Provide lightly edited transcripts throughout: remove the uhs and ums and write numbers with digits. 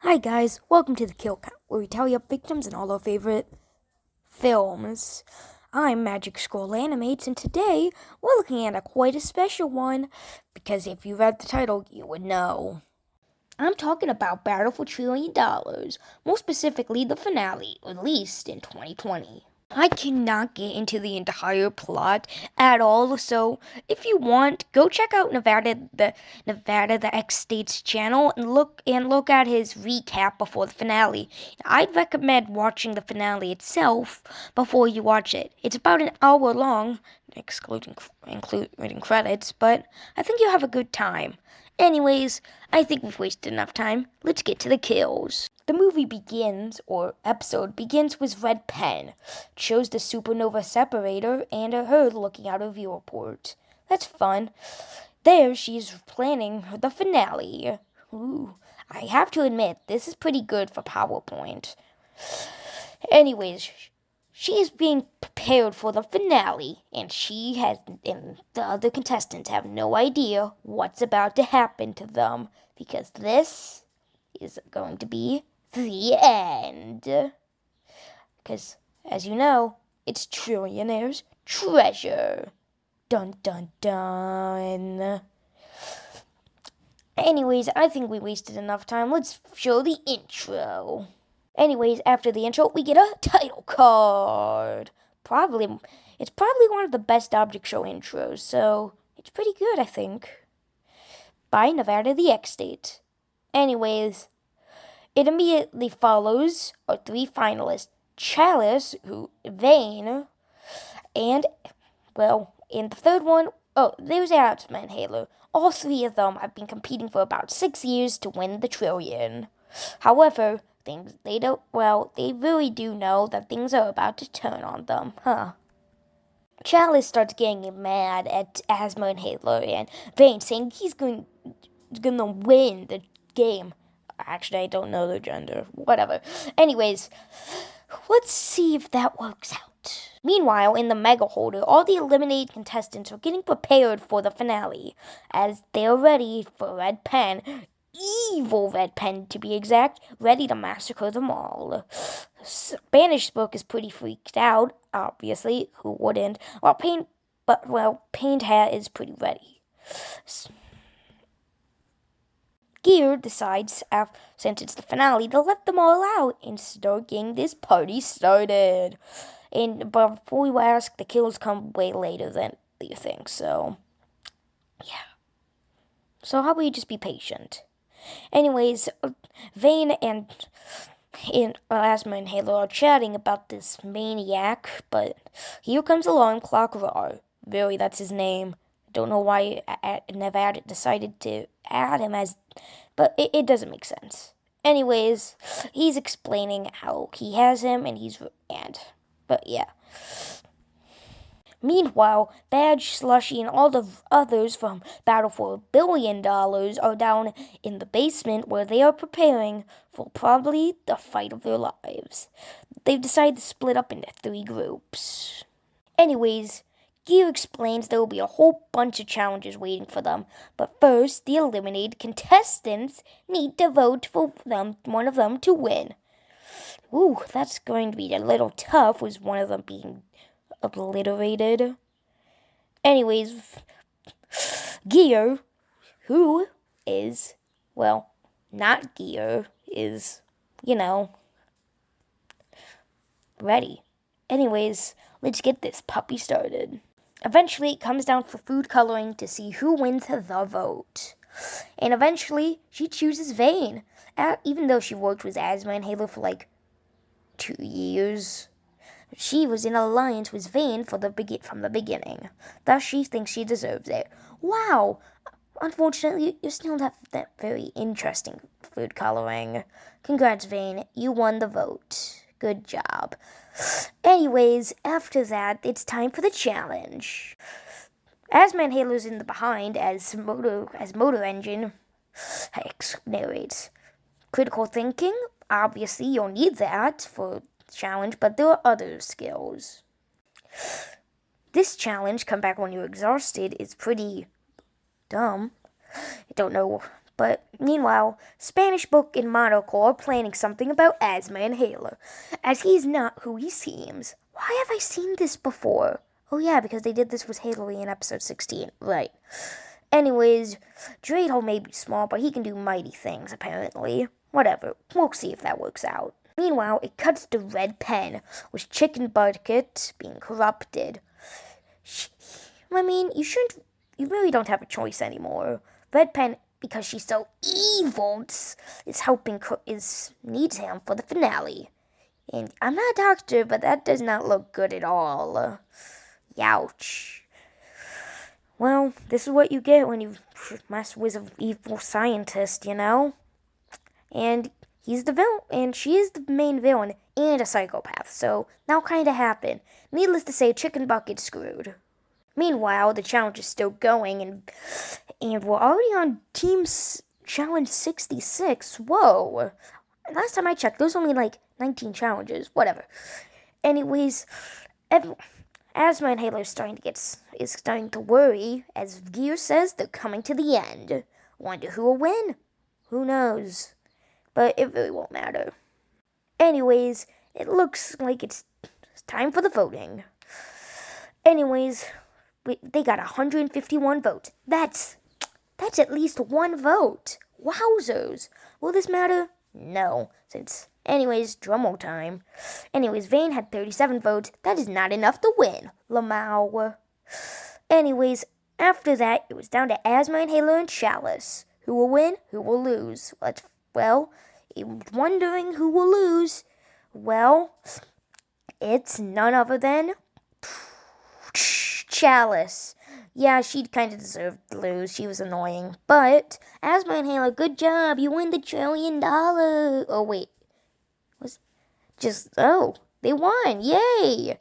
Hi guys, welcome to the Kill Count, where we tally up victims in all our favorite films. I'm Magic Scroll Animates, and today we're looking at quite a special one, because if you read the title, you would know. I'm talking about Battle for $1 Trillion, more specifically the finale, released in 2020. I cannot get into the entire plot at all, so if you want, go check out Nevada the X States channel and look at his recap before the finale. I'd recommend watching the finale itself before you watch it. It's about an hour long, including credits, but I think you'll have a good time. Anyways, I think we've wasted enough time. Let's get to the kills. The movie begins, or episode begins, with Red Pen. It shows the supernova separator and her looking out a viewport. That's fun. There, she's planning the finale. Ooh, I have to admit, this is pretty good for PowerPoint. Anyways, she is being prepared for the finale, and and the other contestants have no idea what's about to happen to them, because this is going to be the end. Because, as you know, it's Trillionaire's treasure. Dun dun dun. Anyways, I think we wasted enough time. Let's show the intro. Anyways, after the intro, we get a title card. It's probably one of the best Object Show intros, so it's pretty good, I think. By Nevada the X State. Anyways, it immediately follows our three finalists, Chalice, Vane, and, well, in the third one, there's Asthma Halo. All three of them have been competing for about 6 years to win the trillion. However, they really do know that things are about to turn on them, huh? Chalice starts getting mad at Asthma and Halo, and Vane saying he's gonna win the game. Actually, I don't know their gender. Whatever. Anyways, let's see if that works out. Meanwhile, in the Mega Holder, all the eliminated contestants are getting prepared for the finale, as they're ready for Red Pen, evil Red Pen to be exact, ready to massacre them all. Spanish Book is pretty freaked out, obviously, who wouldn't, Paint Hat is pretty ready. Gear decides, since it's the finale, to let them all out and start getting this party started. But before you ask, the kills come way later than you think, so yeah. So how about you just be patient? Anyways, Vane and Asthma and Halo are chatting about this maniac, but here comes Alarm Clock Rar. Really, that's his name. Don't know why Nevada decided to add him but it doesn't make sense. Anyways, he's explaining how he has him, but yeah. Meanwhile, Badge, Slushy, and all the others from Battle for $1 Billion are down in the basement where they are preparing for probably the fight of their lives. They've decided to split up into 3 groups. Anyways, Gear explains there will be a whole bunch of challenges waiting for them, but first, the eliminated contestants need to vote for one of them to win. Ooh, that's going to be a little tough, with one of them being obliterated. Anyways, Gear, who is, not Gear, is, ready. Anyways, let's get this puppy started. Eventually, it comes down for food coloring to see who wins the vote. And eventually, she chooses Vane, even though she worked with Asthma and Halo for 2 years. She was in alliance with Vane from the beginning. Thus, she thinks she deserves it. Wow! Unfortunately, you still have that very interesting food coloring. Congrats, Vane. You won the vote. Good job. Anyways, after that, it's time for the challenge. Asthma and Halo's in the behind as Motor Engine narrates. Critical thinking, obviously you'll need that for the challenge, but there are other skills. This challenge, come back when you're exhausted, is pretty dumb. I don't know But meanwhile, Spanish Book and Monocle are planning something about Asma-Inhaler, as he's not who he seems. Why have I seen this before? Oh yeah, because they did this with Haley in episode 16, right. Anyways, Dreidel may be small, but he can do mighty things, apparently. Whatever, we'll see if that works out. Meanwhile, it cuts to Red Pen, with Chicken Bucket being corrupted. I mean, you really don't have a choice anymore. Red Pen, because she's so evil, needs him for the finale. And I'm not a doctor, but that does not look good at all. Youch. Well, this is what you get when you mess with an evil scientist, you know? And he's the villain, and she is the main villain and a psychopath, so that'll kinda happen. Needless to say, Chicken Bucket's screwed. Meanwhile, the challenge is still going, and we're already on challenge 66. Whoa. Last time I checked, there's only like 19 challenges. Whatever. Anyways, Asma-Inhaler is starting to worry, as Gear says they're coming to the end. Wonder who will win? Who knows? But it really won't matter. Anyways, it looks like it's time for the voting. Anyways, they got 151 votes. That's at least one vote. Wowzers. Will this matter? No. Anyways, drumroll time. Anyways, Vane had 37 votes. That is not enough to win. Lamau. Anyways, after that, it was down to Asma-Inhaler and Chalice. Who will win? Who will lose? Wondering who will lose. Well, it's none other than Chalice. Yeah, she kind of deserved to lose. She was annoying. But, Asma-Inhaler, good job. You win the $1 trillion. Oh, wait. They won. Yay.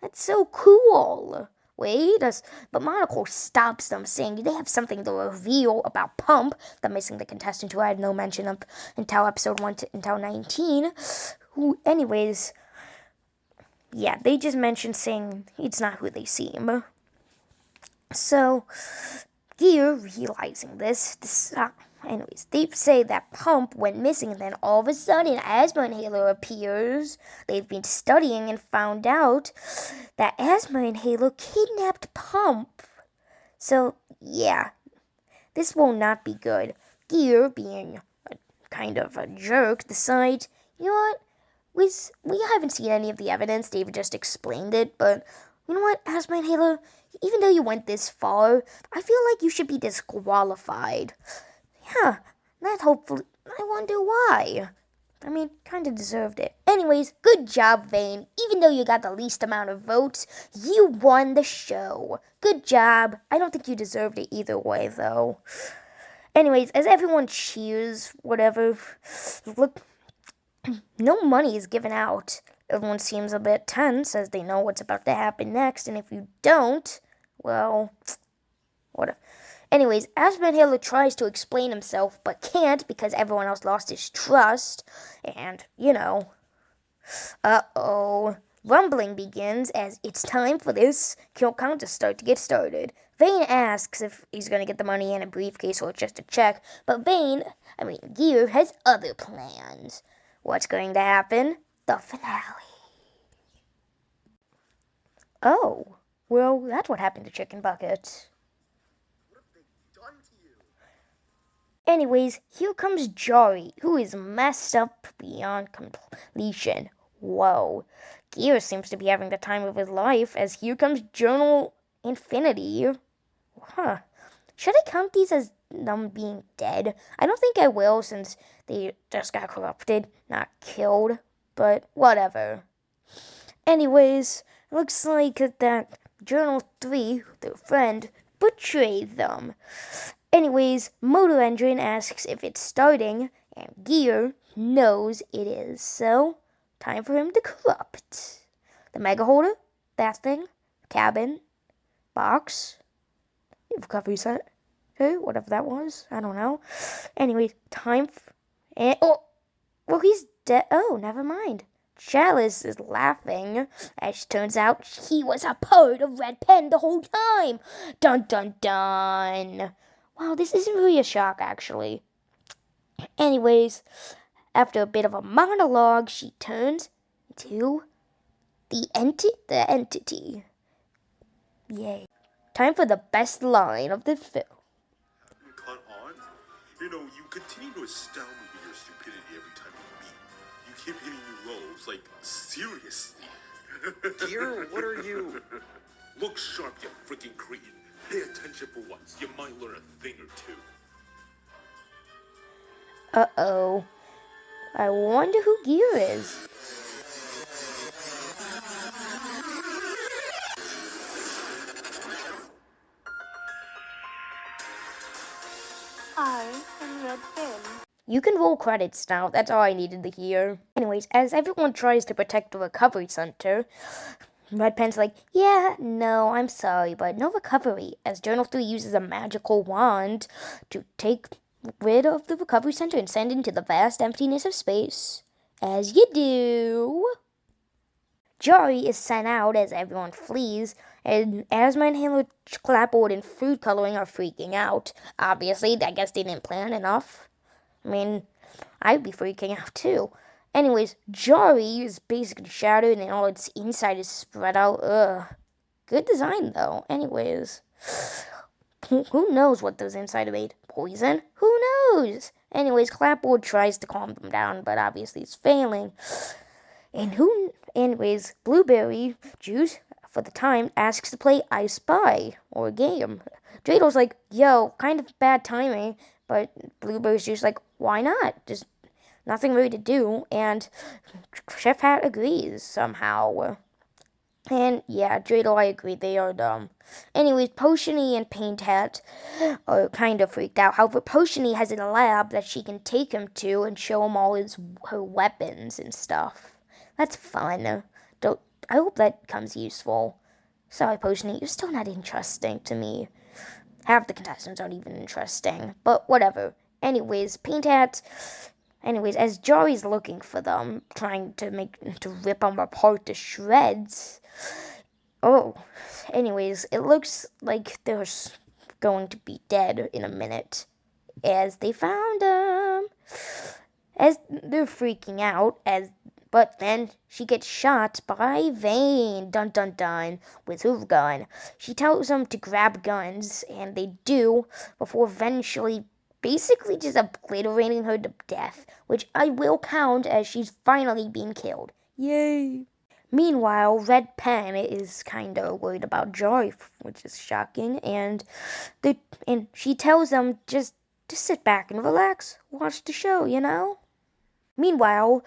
That's so cool. Wait, but Monocle stops them, saying they have something to reveal about Pump, the missing the contestant who I had no mention of until episode 1 until 19. Anyways, yeah, they just mentioned saying it's not who they seem. So, Gear, realizing this, anyways, they say that Pump went missing, and then all of a sudden, Asma-Inhaler appears. They've been studying and found out that Asma-Inhaler kidnapped Pump. So, yeah, this will not be good. Gear, being kind of a jerk, decides, you know what, we haven't seen any of the evidence, David just explained it, but you know what, Asma-Inhaler, even though you went this far, I feel like you should be disqualified. Yeah, hopefully, I wonder why. I mean, kind of deserved it. Anyways, good job, Vane. Even though you got the least amount of votes, you won the show. Good job. I don't think you deserved it either way, though. Anyways, as everyone cheers, whatever, look, no money is given out. Everyone seems a bit tense, as they know what's about to happen next, and if you don't, well, whatever. Anyways, Asma-Inhaler tries to explain himself, but can't because everyone else lost his trust. And, uh-oh. Rumbling begins as it's time for this kill count to get started. Vane asks if he's going to get the money in a briefcase or just a check, but Gear has other plans. What's going to happen? The finale. Oh, well, that's what happened to Chicken Bucket. Anyways, here comes Jari, who is messed up beyond completion. Whoa. Gear seems to be having the time of his life, as here comes Journal Infinity. Huh. Should I count these as them being dead? I don't think I will, since they just got corrupted, not killed. But whatever. Anyways, looks like that Journal 3, their friend, betrayed them. Anyways, Motor Engine asks if it's starting, and Gear knows it is, so time for him to corrupt. The Mega Holder, that thing, cabin, box, recovery set, okay, whatever that was, I don't know. Anyways, he's dead. Oh, never mind. Chalice is laughing, as it turns out he was a part of Red Pen the whole time. Dun dun dun. Wow, this isn't really a shock, actually. Anyways, after a bit of a monologue, she turns to the entity. Yay. Time for the best line of the film. Caught on? You continue to astound me with your stupidity every time we meet. You keep hitting new lows, like, seriously. Dear, what are you? Look sharp, you freaking cretin. Pay attention for once. You might learn a thing or two. Uh-oh. I wonder who Gear is. I am Red Pin. You can roll credits now. That's all I needed to hear. Anyways, as everyone tries to protect the recovery center, Red Pen's like, yeah, no, I'm sorry, but no recovery, as Journal 3 uses a magical wand to take rid of the recovery center and send it into the vast emptiness of space. As you do. Jory is sent out as everyone flees, and Asma and Halo Clapboard and Food Coloring are freaking out. Obviously, I guess they didn't plan enough. I mean, I'd be freaking out too. Anyways, Jory is basically shattered and all its inside is spread out. Ugh. Good design though. Anyways, who knows what those inside are made? Poison? Who knows? Anyways, Clapboard tries to calm them down, but obviously it's failing. Anyways, Blueberry Juice, for the time, asks to play I Spy, or a game. Dreidel's like, yo, kind of bad timing, but Blueberry's Juice like, why not? There's nothing really to do, and Chef Hat agrees somehow. And yeah, Dreidel, I agree, they are dumb. Anyways, Potiony and Paint Hat are kind of freaked out. However, Potiony has a lab that she can take him to and show him all her weapons and stuff. That's fun. I hope that becomes useful. Sorry, Potiony, you're still not interesting to me. Half the contestants aren't even interesting, but whatever. Anyways, as Jory's looking for them, trying to rip them apart to shreds. Anyways, it looks like they're going to be dead in a minute, as they found them. As they're freaking out, but then she gets shot by Vane, dun dun dun, with her gun. She tells them to grab guns, and they do, before eventually basically just obliterating her to death, which I will count as she's finally being killed. Yay! Meanwhile, Red Pen is kinda worried about Joy, which is shocking, and she tells them just sit back and relax, watch the show, Meanwhile,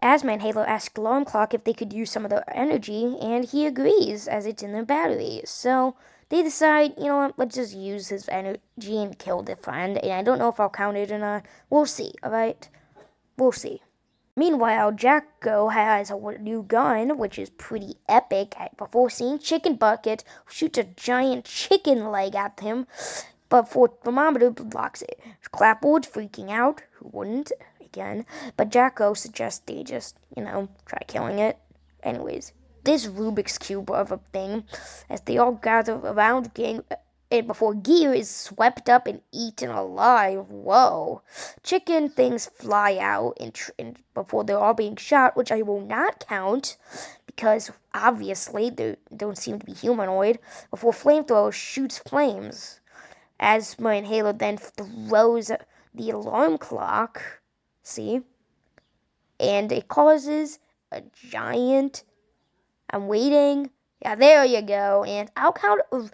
Asma and Halo ask Alarm Clock if they could use some of their energy, and he agrees, as it's in their batteries. So they decide, you know what, let's just use his energy and kill the friend, and I don't know if I'll count it or not. We'll see, alright? We'll see. Meanwhile, Jacko has a new gun, which is pretty epic. Before seeing Chicken Bucket, shoots a giant chicken leg at him, but thermometer blocks it. Clapboard's freaking out. Who wouldn't? Again. But Jacko suggests they just, try killing it. Anyways, this Rubik's Cube of a thing, as they all gather around and before Gear is swept up and eaten alive. Whoa. Chicken things fly out and before they're all being shot, which I will not count because obviously they don't seem to be humanoid, before Flamethrower shoots flames. Asma and Halo then throws the alarm clock, see? And it causes a giant... I'm waiting... Yeah, there you go. And I'll count a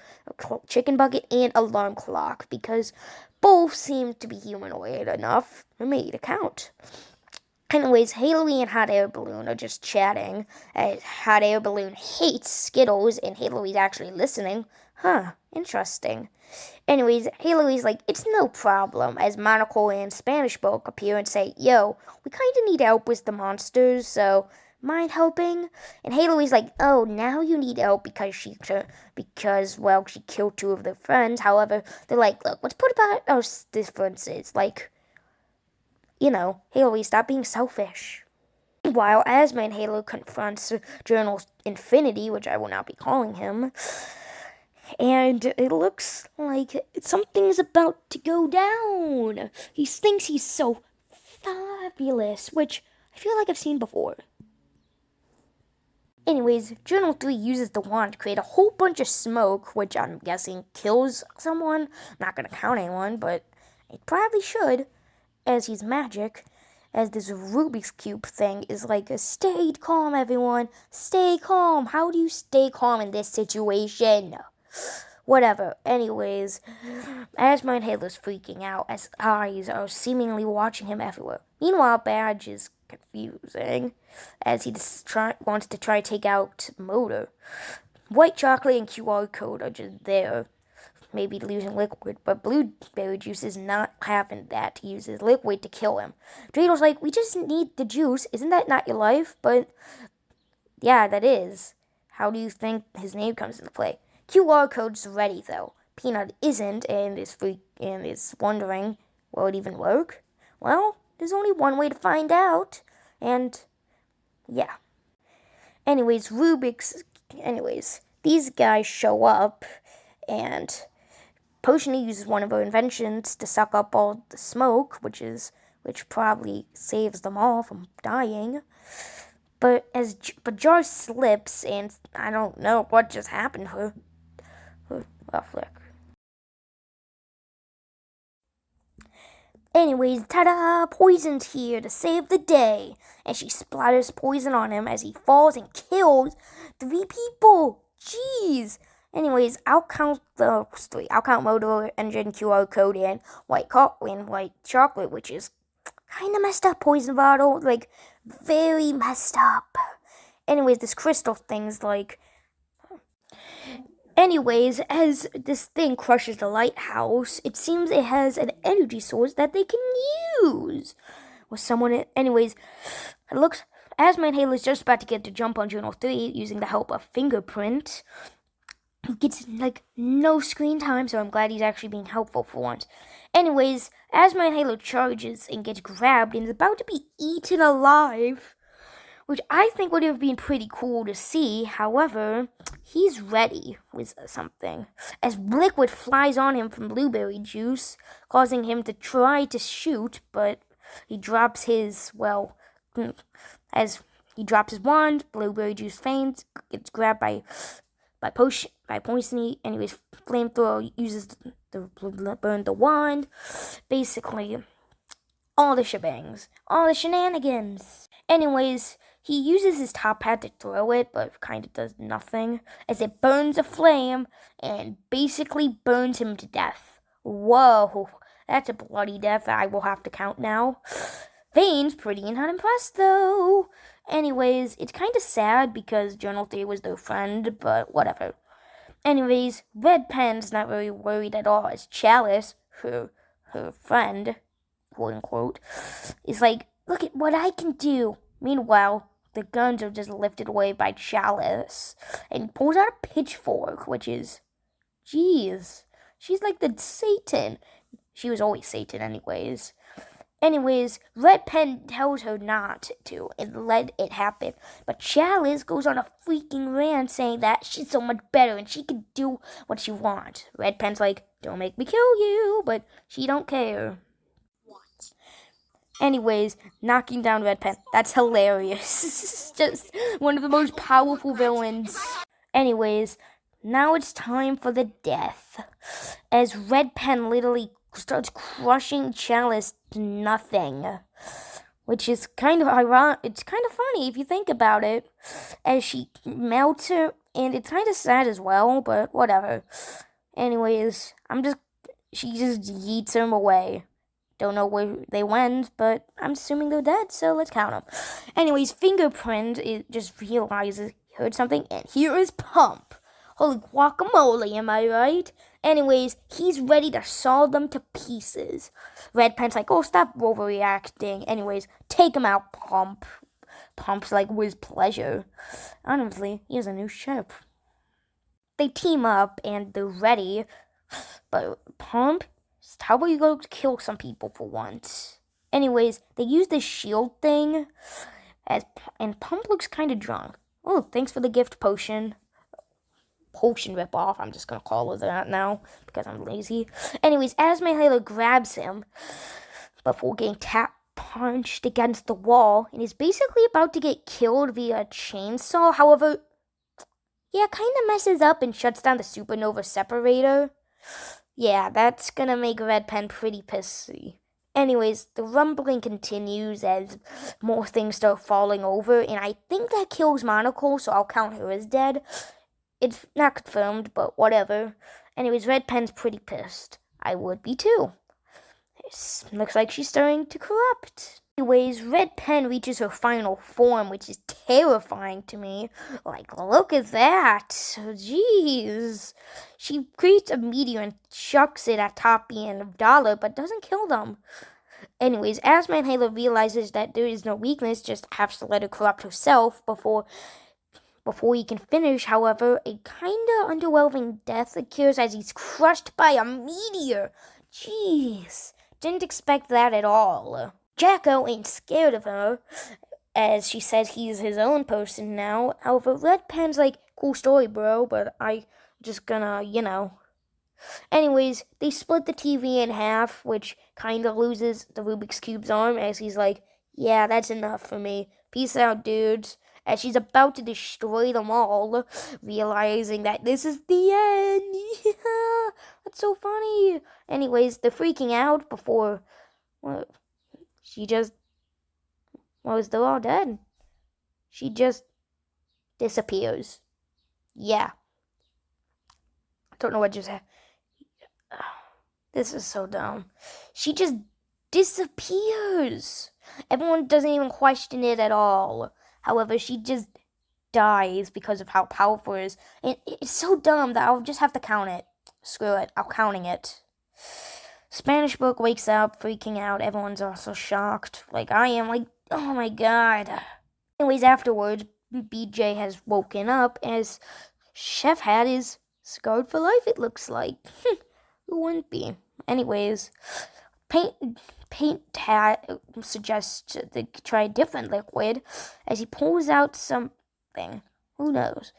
Chicken Bucket and alarm clock because both seem to be humanoid enough for me to count. Anyways, Halo and Hot Air Balloon are just chatting. Hot Air Balloon hates Skittles and Halo is actually listening. Huh, interesting. Anyways, Halo is like, it's no problem, as Monocle and Spanish Bulk appear and say, yo, we kind of need help with the monsters, so... mind helping? And Halo is like, oh, now you need help because she killed two of their friends. However, they're like, look, let's put about our differences. Like, Halo, stop being selfish. Meanwhile, Asma and Halo confronts Journal Infinity, which I will not be calling him. And it looks like something's about to go down. He thinks he's so fabulous, which I feel like I've seen before. Anyways, Journal 3 uses the wand to create a whole bunch of smoke, which I'm guessing kills someone. I'm not gonna count anyone, but it probably should, as he's magic. As this Rubik's Cube thing is like a stay calm, everyone. Stay calm. How do you stay calm in this situation? Whatever. Anyways, as Halo's freaking out, as eyes are seemingly watching him everywhere. Meanwhile, Badge is confusing, as he wants to try to take out Motor. White chocolate and QR code are just there, maybe losing liquid, but Blueberry Juice is not having that. He uses liquid to kill him. Dreidel's like, we just need the juice. Isn't that not your life? But, yeah, that is. How do you think his name comes into play? QR code's ready, though. Peanut isn't, and is wondering, will it even work? Well, there's only one way to find out, and, yeah. Anyways, these guys show up, and Potiony uses one of her inventions to suck up all the smoke, which probably saves them all from dying. But Jar slips, and I don't know what just happened to her. Flick. Anyways, ta-da! Poison's here to save the day, and she splatters poison on him as he falls and kills 3 people. Jeez. Anyways, I'll count the 3. I'll count Motor, Engine, QR code, and white chocolate, which is kind of messed up. Poison bottle, like very messed up. Anyways, this crystal thing's like. Anyways, as this thing crushes the lighthouse, it seems it has an energy source that they can use. Anyways, it looks as Halo is just about to get to jump on Journal 3 using the help of Fingerprint. He gets like no screen time, so I'm glad he's actually being helpful for once. Anyways, as Halo charges and gets grabbed and is about to be eaten alive, which I think would have been pretty cool to see. However, he's ready with something, as liquid flies on him from Blueberry Juice, causing him to try to shoot, but he drops his, as he drops his wand, Blueberry Juice faints, gets grabbed by Poisony. Anyways, Flamethrower uses the burn the wand. Basically, all the shebangs, all the shenanigans. Anyways, he uses his top hat to throw it, but kind of does nothing, as it burns a flame and basically burns him to death. Whoa, that's a bloody death I will have to count now. Vane's pretty not impressed, though. Anyways, it's kind of sad because Journal 3 was their friend, but whatever. Anyways, Red Pen's not very worried at all, as Chalice, her friend, quote-unquote, is like, look at what I can do. Meanwhile, the guns are just lifted away by Chalice, and he pulls out a pitchfork, which is, jeez, she's like the Satan. She was always Satan anyways. Anyways, Red Pen tells her not to and let it happen, but Chalice goes on a freaking rant saying that she's so much better and she can do what she wants. Red Pen's like, don't make me kill you, but she don't care. Anyways, knocking down Red Pen. That's hilarious. Just one of the most powerful villains. Anyways, now it's time for the death, as Red Pen literally starts crushing Chalice to nothing, which is kind of ironic. It's kind of funny if you think about it, as she melts her, and it's kind of sad as well, but whatever. Anyways, she just yeets them away. Don't know where they went, but I'm assuming they're dead, so let's count them. Anyways, Fingerprint just realizes he heard something, and here is Pump. Holy guacamole, am I right? Anyways, he's ready to saw them to pieces. Red Pen's like, oh, stop overreacting. Anyways, take him out, Pump. Pump's like, with pleasure. Honestly, he has a new ship. They team up, and they're ready, but Pump, how about you go kill some people for once? Anyways, they use this shield thing, and Pump looks kind of drunk. Oh, thanks for the gift potion. potion ripoff. I'm just gonna call it that now because I'm lazy. Anyways, Asmahela grabs him before getting punched against the wall and is basically about to get killed via a chainsaw. However, yeah, kind of messes up and shuts down the supernova separator. Yeah, that's gonna make Red Pen pretty pissy. Anyways, the rumbling continues as more things start falling over, and I think that kills Monocle, so I'll count her as dead. It's not confirmed, but whatever. Anyways, Red Pen's pretty pissed. I would be too. It looks like she's starting to corrupt. Anyways, Red Pen reaches her final form, which is terrifying to me. Like, look at that. Jeez. She creates a meteor and chucks it at Toppy and Abdallah, but doesn't kill them. Anyways, Asmahela realizes that there is no weakness, just has to let her corrupt herself before he can finish. However, a kinda underwhelming death occurs as he's crushed by a meteor. Jeez. Didn't expect that at all. Jacko ain't scared of her, as she says he's his own person now. However, Red Pen's like, cool story, bro, but I just gonna, Anyways, they split the TV in half, which kinda loses the Rubik's Cube's arm, as he's like, yeah, that's enough for me. Peace out, dudes. As she's about to destroy them all, realizing that this is the end. Yeah, that's so funny. Anyways, they're freaking out before they're all dead. She just disappears. Yeah. Don't know what just happened. This is so dumb. She just disappears. Everyone doesn't even question it at all. However, she just dies because of how powerful it is. And it's so dumb that I'll just have to count it. Screw it. I'm counting it. Spanish Book wakes up, freaking out. Everyone's also shocked. Like I am, like, oh my god. Anyways, afterwards, BJ has woken up as Chef Hat is scarred for life, it looks like. Who wouldn't be? Anyways, Paint Hat suggests they try a different liquid as he pulls out something. Who knows?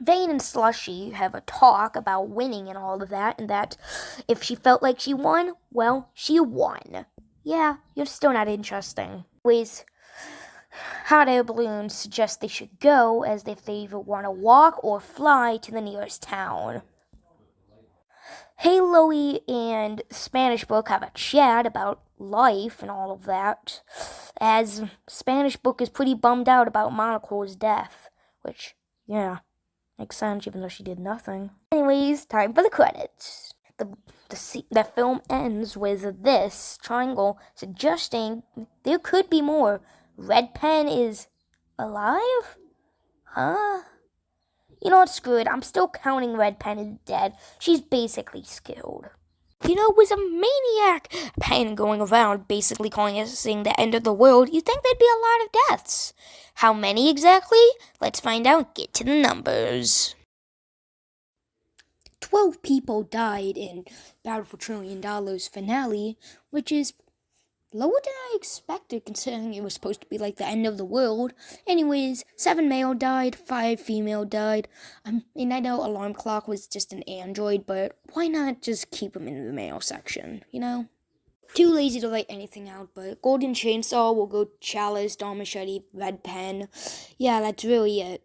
Vane and Slushy have a talk about winning and all of that, and that if she felt like she won, well, she won. Yeah, you're still not interesting. Anyways, Hot Air Balloon suggests they should go, as if they either want to walk or fly to the nearest town. Haloey and Spanish Book have a chat about life and all of that, as Spanish Book is pretty bummed out about Monocle's death, which, yeah, makes sense even though she did nothing. Anyways, time for the credits. The film ends with this triangle suggesting there could be more. Red Pen is alive? Huh? You know what, screw it. I'm still counting Red Pen as dead. She's basically skilled. It was a maniac pen going around basically calling it saying the end of the world. You'd think there'd be a lot of deaths. How many exactly? Let's find out. Get to the numbers. 12 people died in Battle for $1 Trillion finale, which is lower than I expected considering it was supposed to be like the end of the world. Anyways, 7 male died, 5 female died. I know Alarm Clock was just an android, but why not just keep him in the male section, Too lazy to write anything out, but Golden Chainsaw will go Chalice, Dawn Machete, Red Pen. Yeah, that's really it.